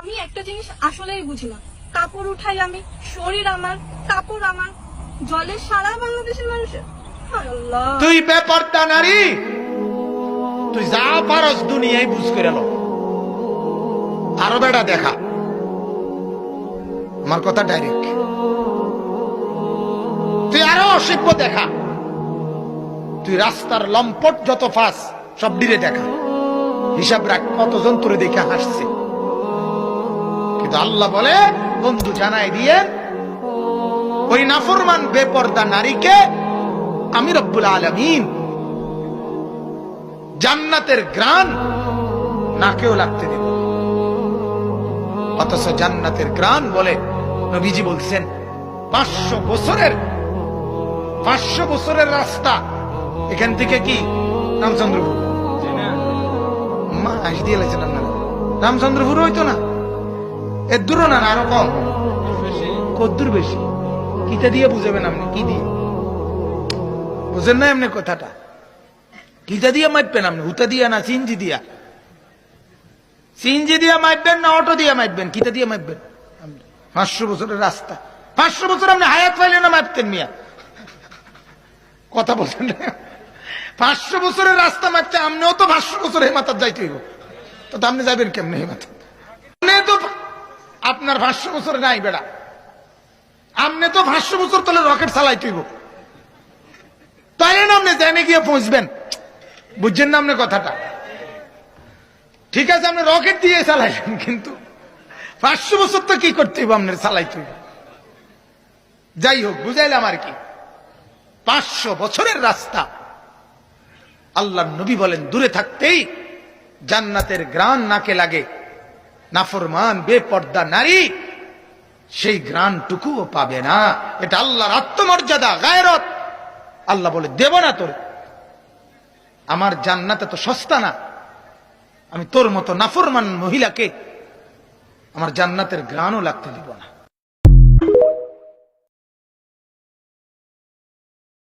আমি একটা জিনিস আসলেই বুঝি না, কাপড় উঠাই আমি, শরীর আমার, কাপড় আমার, জলে সারা বাংলাদেশের মানুষের। হায় আল্লাহ, তুই বেপরদা নারী, তুই যা পারস দুনিয়ায় বুঝ করে লো। আরো বেড়া দেখা, আমার কথা ডাইরেক্ট। তুই আরো অসভ্য দেখা, তুই রাস্তার লম্পট যত ফাঁস সব ডিরে দেখা। হিসাব রাখ কতজন তোরে দেখে হাসছে। কিন্তু আল্লাহ বলে, বন্ধু জানাই দিয়ে ওই নাফরমান বেপরদা নারীকে আমি রব্বুল আলামিন জান্নাতের ঘ্রাণ নাকেও লাগতে দিব। অথচ জান্নাতের ঘ্রাণ বলে নবীজি বলছেন 500 বছরের রাস্তা এখান থেকে। কি রামচন্দ্রপুর মাস দিয়ে লাগছেন আপনারা? রামচন্দ্রপুর হইতো না, এর দূরও না, আরো কম। কদ্দূর বেশি? কিটা দিয়ে বুঝাবেন আপনি? কি দিয়ে বুঝেন না এমনি কথাটা? কিটা দিয়ে মাপবেন আপনি? হুতা দিয়া না সিনজি দিয়া? সিনজি দিয়া মাপবেন না অটো দিয়া মাপবেন? কিটা দিয়ে মাপবেন? 500 বছরের রাস্তা, 500 বছর আপনি হায়াত পাইলে না মাপতেন মিয়া? কথা বলছেন না? 500 বছরের রাস্তা মাপতে আপনিও তো 500 বছর হেমাতার যাইতে হইব। তো আপনি যাবেন কেমনে হেমাতার? তো আপনার 500 বছরে নাই বেড়া, আপনি তো 500 বছর তলে রকেট চালাইতে হইব। তাই না আপনি জেনে গিয়ে পৌঁছবেন? বুঝছেন না আপনি কথাটা? ঠিক আছে, আপনি রকেট দিয়ে চালাইলেন, কিন্তু 500 বছর তো কি করতে হইব আপনার চালাইতে হইব। যাই হোক, বুঝাইলাম আর কি। 500 বছরের রাস্তা আল্লাহ নবী বলেন দূরে থাকতেই জান্নাতের ঘ্রাণ নাকে লাগে। নাফরমান বেপর্দা নারী সেই ঘ্রাণটুকুও পাবে না। এটা আল্লাহর আত্মমর্যাদা, গায়রত। আল্লাহ বলে, দেব না তোর। আমার জান্নাত এত সস্তা না, আমি তোর মতো নাফরমান মহিলাকে আমার জান্নাতের ঘ্রাণও লাগতে দিব না।